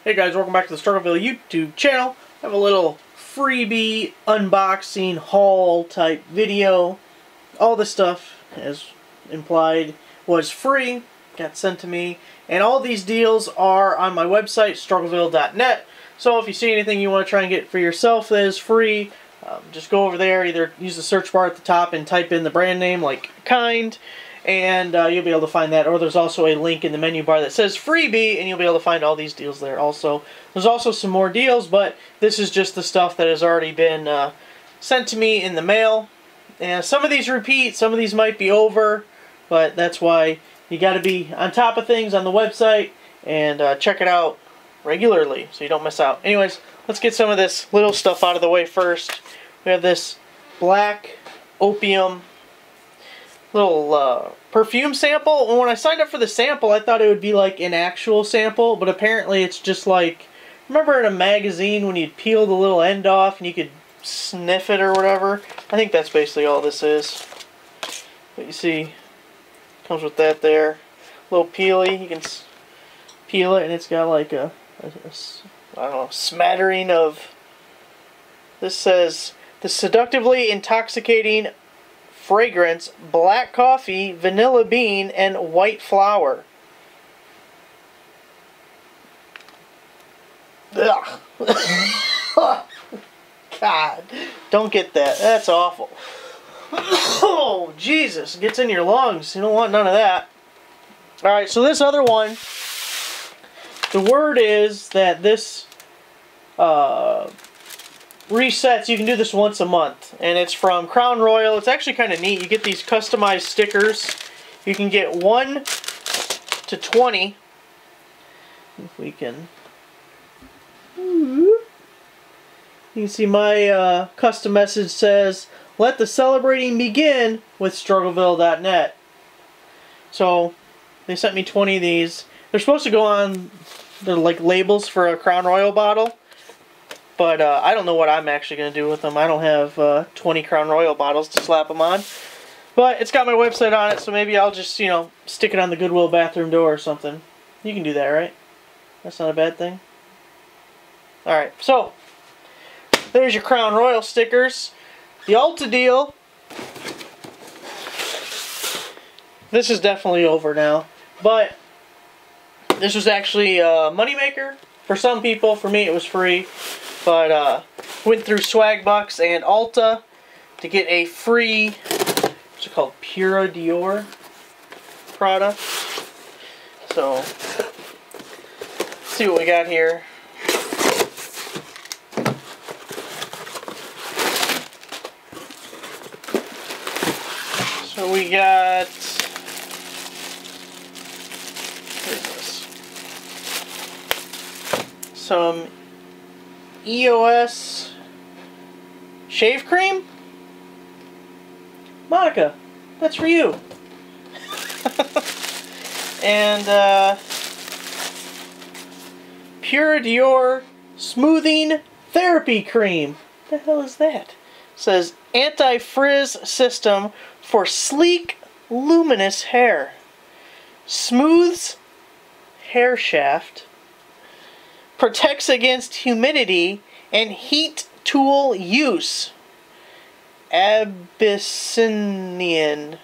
Hey guys, welcome back to the Struggleville YouTube channel. I have a little freebie unboxing haul type video. All this stuff, as implied, was free, got sent to me, and all these deals are on my website, struggleville.net. So if you see anything you want to try and get for yourself that is free, just go over there, either use the search bar at the top and type in the brand name like Kind, and you'll be able to find that. Or there's also a link in the menu bar that says freebie, and you'll be able to find all these deals there also. There's also some more deals, but this is just the stuff that has already been sent to me in the mail. And some of these repeat, some of these might be over, but that's why you got to be on top of things on the website and check it out regularly so you don't miss out. Anyways, let's get some of this little stuff out of the way first. We have this black Opium little perfume sample, and when I signed up for the sample I thought it would be like an actual sample, but apparently it's just like, remember in a magazine when you'd peel the little end off and you could sniff it or whatever? I think that's basically all this is. But you see, comes with that there. A little peely, you can peel it and it's got like a I don't know, smattering of, this says, the seductively intoxicating fragrance, black coffee, vanilla bean, and white flower. Ugh. God, don't get that. That's awful. Oh, Jesus, it gets in your lungs. You don't want none of that. Alright, so this other one, the word is that this resets. You can do this once a month, and it's from Crown Royal. It's actually kind of neat. You get these customized stickers. You can get 1 to 20. If we can, you can see my custom message says, "Let the celebrating begin with struggleville.net." So they sent me 20 of these. They're supposed to go on, they're like labels for a Crown Royal bottle. But I don't know what I'm actually going to do with them. I don't have 20 Crown Royal bottles to slap them on. But it's got my website on it, so maybe I'll just, you know, stick it on the Goodwill bathroom door or something. You can do that, right? That's not a bad thing. Alright, so there's your Crown Royal stickers. The Ulta deal. This is definitely over now. But this was actually a moneymaker for some people. For me, it was free. But went through Swag Bucks and Ulta to get a free, what's it called, Pura Dior product. So, let's see what we got here. So we got, what is this? Some EOS shave cream? Monica, that's for you. And Pura Dior smoothing therapy cream. What the hell is that? It says anti-frizz system for sleek, luminous hair. Smooths hair shaft. Protects against humidity and heat tool use. Abyssinian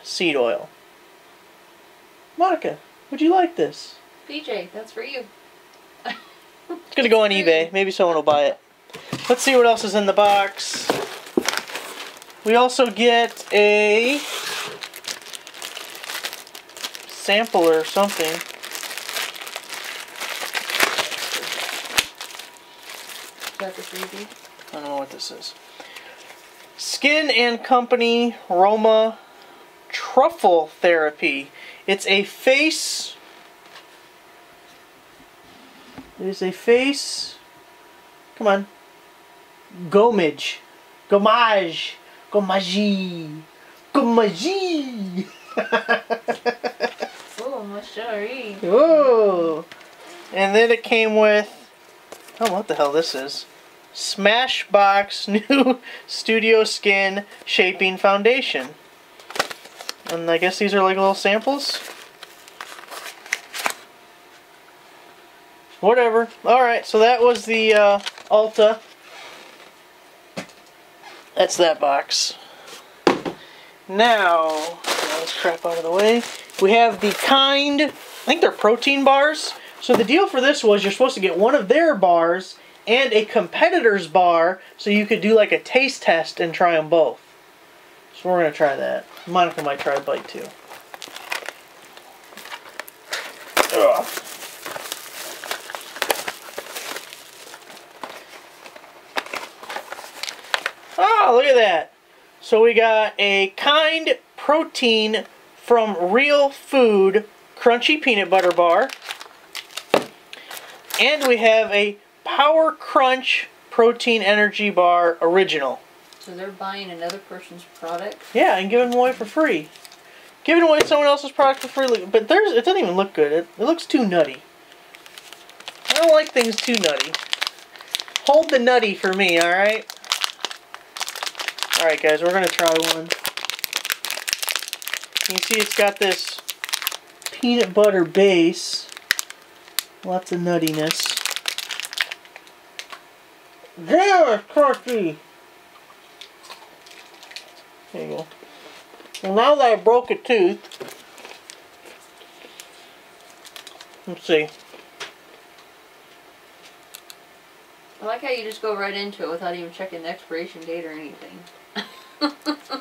seed oil. Monica, would you like this? BJ, that's for you. It's gonna go on eBay. Maybe someone will buy it. Let's see what else is in the box. We also get a sample or something. That's a freebie. I don't know what this is. Skin and Company Roma Truffle Therapy. It's a face. It is a face. Come on. Gommage. Gommage. Gommage. Gommage. Oh, Mashari. Whoa. And then it came with, I don't know what the hell this is. Smashbox New Studio Skin Shaping Foundation. And I guess these are like little samples. Whatever. Alright, so that was the Ulta. That's that box. Now, get all this crap out of the way. We have the Kind, I think they're protein bars. So the deal for this was you're supposed to get one of their bars and a competitor's bar so you could do like a taste test and try them both. So we're going to try that. Monica might try a bite too. Ugh. Oh, look at that. So we got a Kind protein from Real Food crunchy peanut butter bar. And we have a Power Crunch protein energy bar original. So they're buying another person's product? Yeah, and giving them away for free. Giving away someone else's product for free. But theirs, it doesn't even look good. It looks too nutty. I don't like things too nutty. Hold the nutty for me, alright? Alright guys, we're going to try one. You see it's got this peanut butter base. Lots of nuttiness. Damn, it's crunchy! There you go. Well, now that I broke a tooth, let's see. I like how you just go right into it without even checking the expiration date or anything.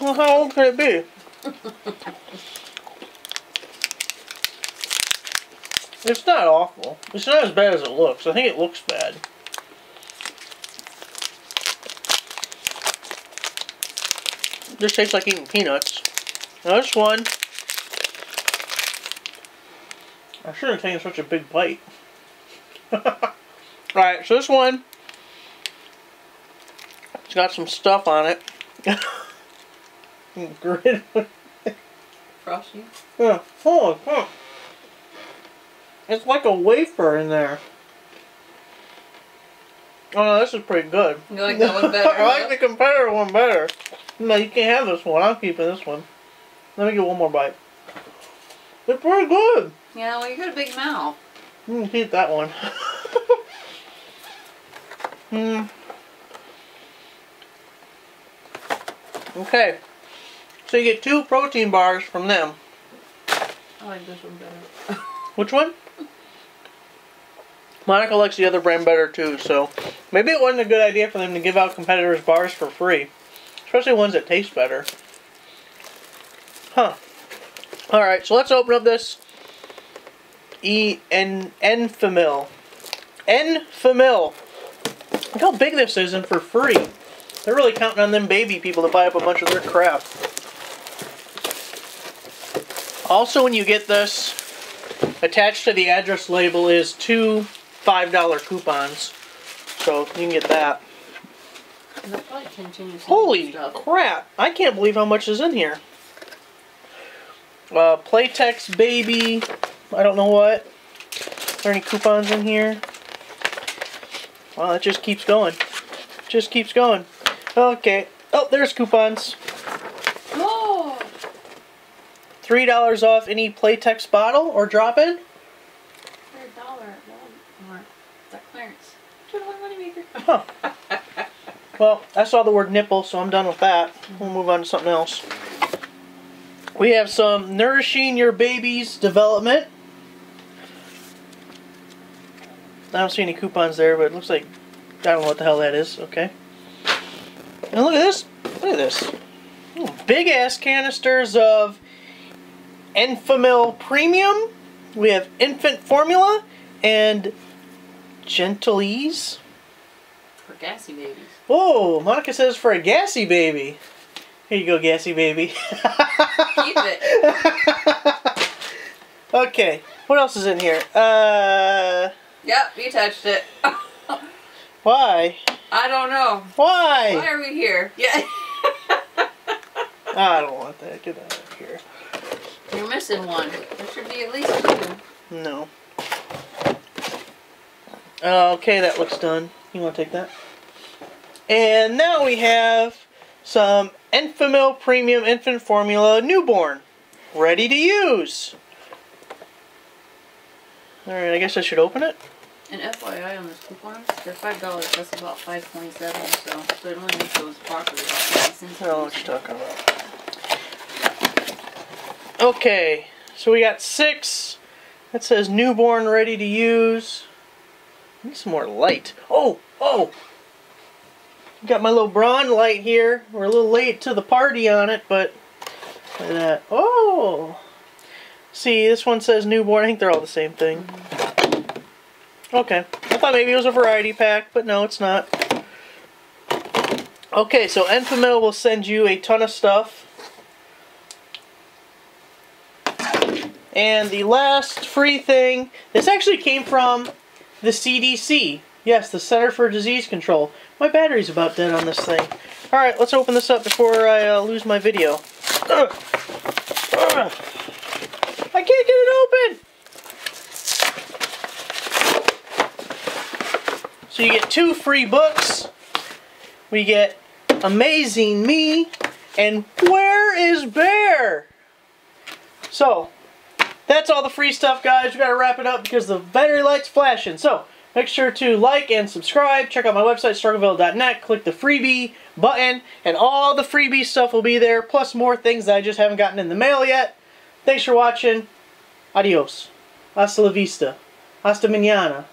Well, how old could it be? It's not awful. It's not as bad as it looks. I think it looks bad. It just tastes like eating peanuts. Now this one, I shouldn't have taken such a big bite. Alright, so this one, it's got some stuff on it. Grit. Frosty? Yeah. Holy fuck. It's like a wafer in there. Oh no, this is pretty good. You like that one better? I like the competitor one better. No, you can't have this one. I'm keeping this one. Let me get one more bite. It's pretty good. Yeah, well, you got a big mouth. You can keep that one. Okay. So you get 2 protein bars from them. I like this one better. Which one? Monica likes the other brand better too, so maybe it wasn't a good idea for them to give out competitors' bars for free. Especially ones that taste better. Huh. Alright, so let's open up this Enfamil. Enfamil. Look how big this is and for free. They're really counting on them baby people to buy up a bunch of their crap. Also, when you get this, attached to the address label is 2 $5 coupons. So you can get that. Holy crap! I can't believe how much is in here. Playtex Baby. I don't know what. Are there any coupons in here? Wow, it just keeps going. Just keeps going. Okay. Oh, there's coupons. Oh. $3 off any Playtex bottle or drop-in. For $1 more. Is that clearance? $2 moneymaker. Huh. Well, I saw the word nipple, so I'm done with that. We'll move on to something else. We have some Nourishing Your Baby's Development. I don't see any coupons there, but it looks like, I don't know what the hell that is. Okay. And look at this. Look at this. Big ass canisters of Enfamil Premium. We have infant formula and Gentle Ease. For gassy babies. Oh, Monica says for a gassy baby. Here you go, gassy baby. Keep it. Okay, what else is in here? Yep, you touched it. Why? I don't know. Why? Why are we here? Yeah. I don't want that. Get out of here. You're missing one. There should be at least 2. No. Okay, that looks done. You want to take that? And now we have some Enfamil Premium Infant Formula Newborn. Ready to use. Alright, I guess I should open it. And FYI on this coupon, they're $5. That's about $5.27. So it only makes those properly about 50 cents. I don't know what you're talking about. Okay, so we got 6. That says newborn ready to use. I need some more light. Oh! Got my little Braun light here. We're a little late to the party on it, but look at that. Oh! See, this one says newborn. I think they're all the same thing. Okay. I thought maybe it was a variety pack, but no, it's not. Okay, so Enfamil will send you a ton of stuff. And the last free thing, this actually came from the CDC. Yes, the Center for Disease Control. My battery's about dead on this thing. Alright, let's open this up before I lose my video. Ugh. Ugh. I can't get it open! So you get 2 free books. We get Amazing Me and Where is Bear? So, that's all the free stuff, guys. We gotta wrap it up because the battery light's flashing. So, make sure to like and subscribe. Check out my website, struggleville.net. Click the freebie button, and all the freebie stuff will be there, plus more things that I just haven't gotten in the mail yet. Thanks for watching. Adios. Hasta la vista. Hasta mañana.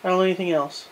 I don't know anything else.